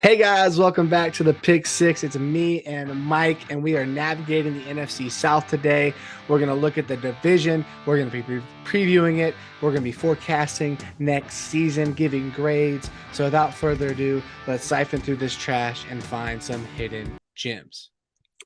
Hey guys, welcome back to the Pick Six. It's me and Mike, and we are navigating the NFC South today. We're going to look at the division. We're going to be previewing it. We're going to be forecasting next season, giving grades. So without further ado, let's siphon through this trash and find some hidden gems.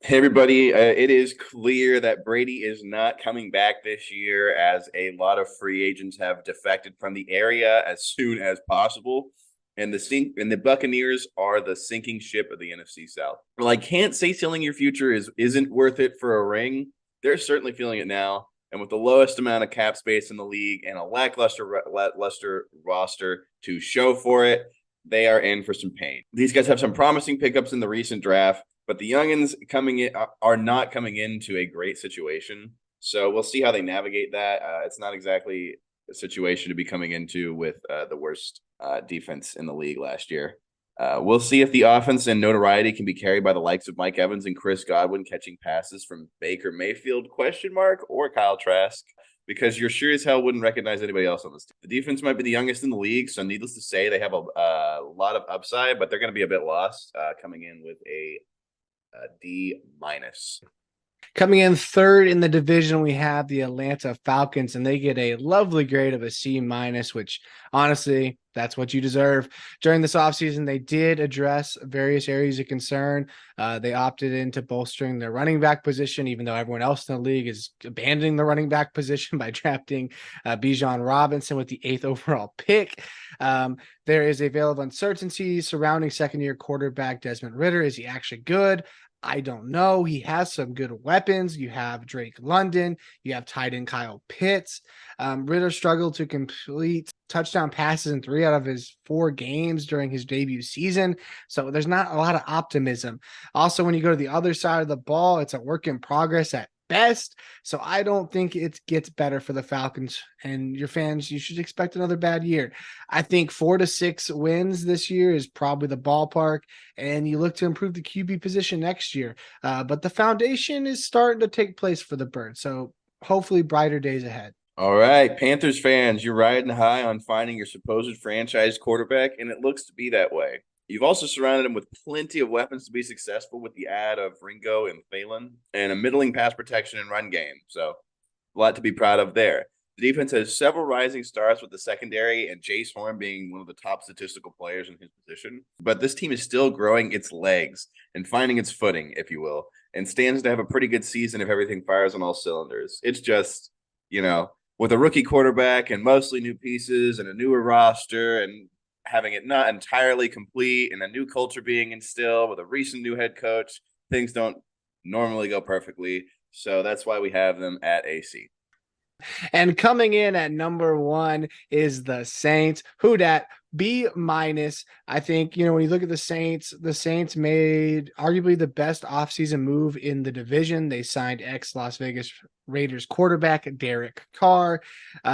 Hey everybody, it is clear that Brady is not coming back this year as a lot of free agents have defected from the area as soon as possible. And the Buccaneers are the sinking ship of the NFC South. Well, I can't say selling your future isn't worth it for a ring. They're certainly feeling it now. And with the lowest amount of cap space in the league and a lackluster roster to show for it, they are in for some pain. These guys have some promising pickups in the recent draft, but the youngins coming in are not coming into a great situation. So we'll see how they navigate that. It's not exactly a situation to be coming into with the worst defense in the league last year. We'll see if the offense and notoriety can be carried by the likes of Mike Evans and Chris Godwin catching passes from Baker Mayfield, or Kyle Trask, because you're sure as hell wouldn't recognize anybody else on this team. The defense might be the youngest in the league, so needless to say, they have a lot of upside, but they're going to be a bit lost coming in with a D minus. Coming in third in the division, we have the Atlanta Falcons, and they get a lovely grade of a C minus, which honestly, that's what you deserve. During this offseason, they did address various areas of concern. They opted into bolstering their running back position, even though everyone else in the league is abandoning the running back position by drafting Bijan Robinson with the 8th overall pick. There is a veil of uncertainty surrounding second-year quarterback Desmond Ridder. Is he actually good? I don't know. He has some good weapons. You have Drake London. You have tight end Kyle Pitts. Ritter struggled to complete touchdown passes in 3 out of his 4 games during his debut season. So there's not a lot of optimism. Also, when you go to the other side of the ball, it's a work in progress at best. So I don't think it gets better for the Falcons, and your fans, you should expect another bad year. I think 4 to 6 wins this year is probably the ballpark, and you look to improve the QB position next year. But the foundation is starting to take place for the Birds. So hopefully brighter days ahead. All right, Panthers fans, you're riding high on finding your supposed franchise quarterback, and it looks to be that way. You've also surrounded him with plenty of weapons to be successful with the add of Ringo and Phelan and a middling pass protection and run game. So a lot to be proud of there. The defense has several rising stars with the secondary and Jace Horn being one of the top statistical players in his position. But this team is still growing its legs and finding its footing, if you will, and stands to have a pretty good season if everything fires on all cylinders. It's just, with a rookie quarterback and mostly new pieces and a newer roster and having it not entirely complete and a new culture being instilled with a recent new head coach, things don't normally go perfectly. So that's why we have them at AC. And coming in at number 1 is the Saints. Who dat? B minus. I think, when you look at the Saints made arguably the best offseason move in the division. They signed ex-Las Vegas Raiders quarterback Derek Carr.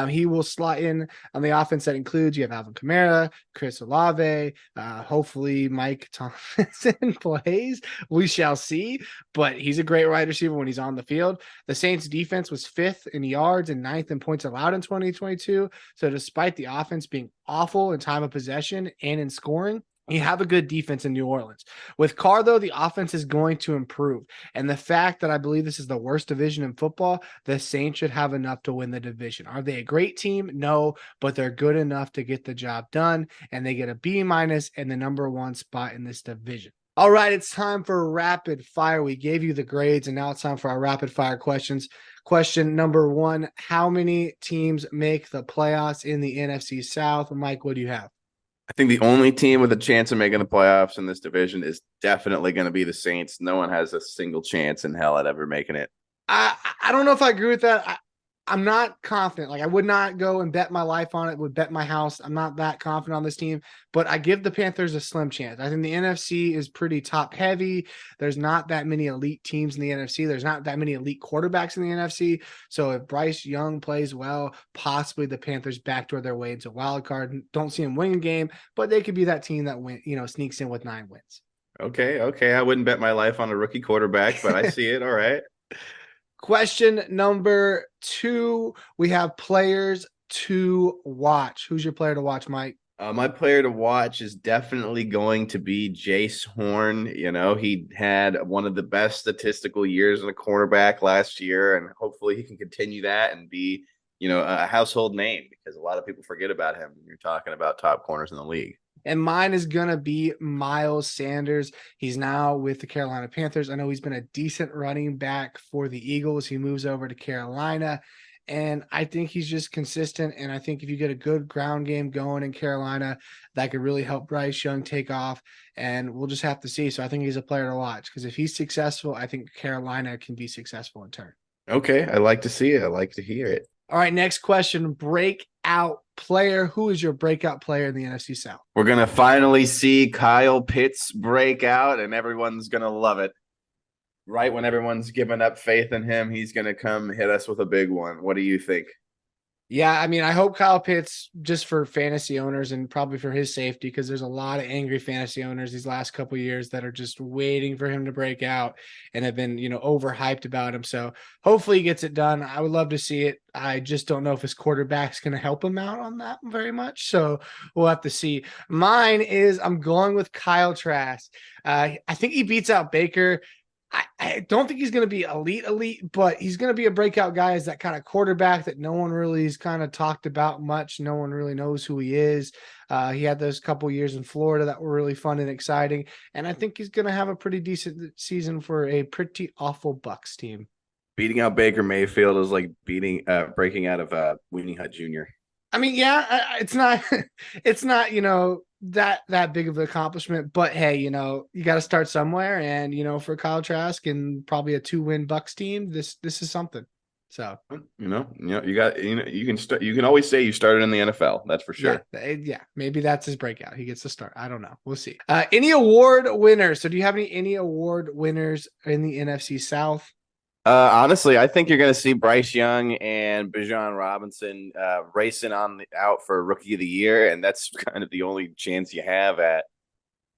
He will slot in on the offense that includes, you have Alvin Kamara, Chris Olave, hopefully Mike Thompson plays. We shall see, but he's a great wide receiver when he's on the field. The Saints defense was 5th in yards and 9th in points allowed in 2022. So despite the offense being awful in time of possession and in scoring, you have a good defense in New Orleans. With Carr, though, the offense is going to improve. And the fact that I believe this is the worst division in football, the Saints should have enough to win the division. Are they a great team? No, but they're good enough to get the job done. And they get a B minus and the number 1 spot in this division. All right, it's time for rapid fire. We gave you the grades, and now it's time for our rapid fire questions. Question number 1, how many teams make the playoffs in the NFC South? Mike, what do you have? I think the only team with a chance of making the playoffs in this division is definitely going to be the Saints. No one has a single chance in hell at ever making it. I don't know if I agree with that. I'm not confident. Like, I would not go and bet my life on it, would bet my house. I'm not that confident on this team, but I give the Panthers a slim chance. I think the NFC is pretty top heavy. There's not that many elite teams in the NFC. There's not that many elite quarterbacks in the NFC. So if Bryce Young plays well, possibly the Panthers backdoor their way into a wild card. Don't see them winning a game, but they could be that team that sneaks in with 9 wins. Okay. I wouldn't bet my life on a rookie quarterback, but I see it. All right. Question number 2, we have players to watch. Who's your player to watch, Mike? My player to watch is definitely going to be Jace Horn. You know, he had one of the best statistical years in a cornerback last year, and hopefully he can continue that and be, a household name because a lot of people forget about him when you're talking about top corners in the league. And mine is going to be Miles Sanders. He's now with the Carolina Panthers. I know he's been a decent running back for the Eagles. He moves over to Carolina. And I think he's just consistent. And I think if you get a good ground game going in Carolina, that could really help Bryce Young take off. And we'll just have to see. So I think he's a player to watch because if he's successful, I think Carolina can be successful in turn. Okay, I like to see it. I like to hear it. All right, next question. Breakout player. Who is your breakout player in the NFC South? We're gonna finally see Kyle Pitts break out, and everyone's gonna love it. Right when everyone's given up faith in him, he's gonna come hit us with a big one. What do you think? Yeah, I mean, I hope Kyle Pitts just for fantasy owners and probably for his safety, because there's a lot of angry fantasy owners these last couple of years that are just waiting for him to break out and have been, overhyped about him. So hopefully he gets it done. I would love to see it. I just don't know if his quarterback's going to help him out on that very much. So we'll have to see. Mine is I'm going with Kyle Trask. I think he beats out Baker. I don't think he's going to be elite, but he's going to be a breakout guy as that kind of quarterback that no one really has kind of talked about much. No one really knows who he is. He had those couple years in Florida that were really fun and exciting. And I think he's going to have a pretty decent season for a pretty awful Bucks team. Beating out Baker Mayfield is like breaking out of Weenie Hut Jr. I mean, yeah, it's not, it's not, that big of an accomplishment, but hey, you got to start somewhere. And, for Kyle Trask and probably a 2-win Bucks team, this is something. So, You can start, you can always say you started in the NFL. That's for sure. yeah, maybe that's his breakout. He gets to start. I don't know. We'll see. Any award winners? So do you have any award winners in the NFC South? Honestly, I think you're going to see Bryce Young and Bijan Robinson racing out for Rookie of the Year, and that's kind of the only chance you have at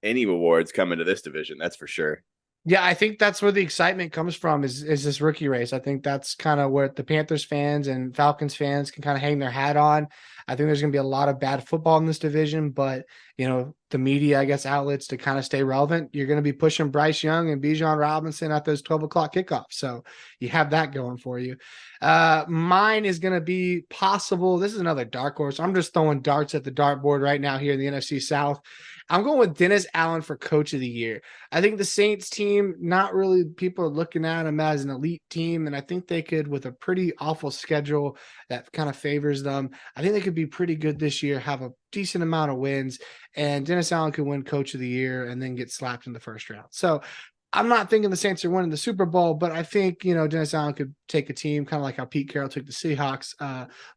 any awards coming to this division. That's for sure. Yeah, I think that's where the excitement comes from is this rookie race. I think that's kind of where the Panthers fans and Falcons fans can kind of hang their hat on. I think there's going to be a lot of bad football in this division, but the media, I guess, outlets to kind of stay relevant, you're going to be pushing Bryce Young and Bijan Robinson at those 12 o'clock kickoffs. So you have that going for you. Mine is going to be possible. This is another dark horse. I'm just throwing darts at the dartboard right now here in the NFC South. I'm going with Dennis Allen for Coach of the Year. I think the Saints team, not really people are looking at them as an elite team. And I think they could, with a pretty awful schedule that kind of favors them, I think they could be pretty good this year, have a decent amount of wins. And Dennis Allen could win Coach of the Year and then get slapped in the first round. So I'm not thinking the Saints are winning the Super Bowl, but I think, Dennis Allen could take a team kind of like how Pete Carroll took the Seahawks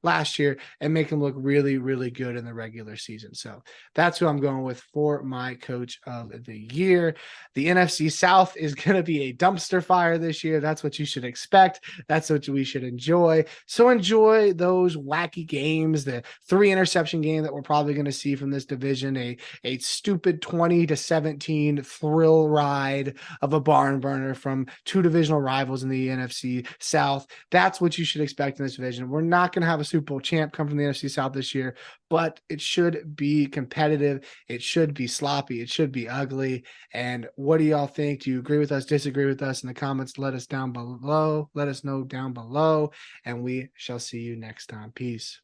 last year and make them look really, really good in the regular season. So that's who I'm going with for my Coach of the Year. The NFC South is going to be a dumpster fire this year. That's what you should expect. That's what we should enjoy. So enjoy those wacky games, the 3 interception game that we're probably going to see from this division, a stupid 20-17 thrill ride of a barn burner from 2 divisional rivals in the NFC South. That's what you should expect in this division. We're not going to have a Super Bowl champ come from the NFC South this year, but it should be competitive. It should be sloppy. It should be ugly. And what do y'all think? Do you agree with us, disagree with us in the comments? Let us down below. Let us know down below, and we shall see you next time. Peace.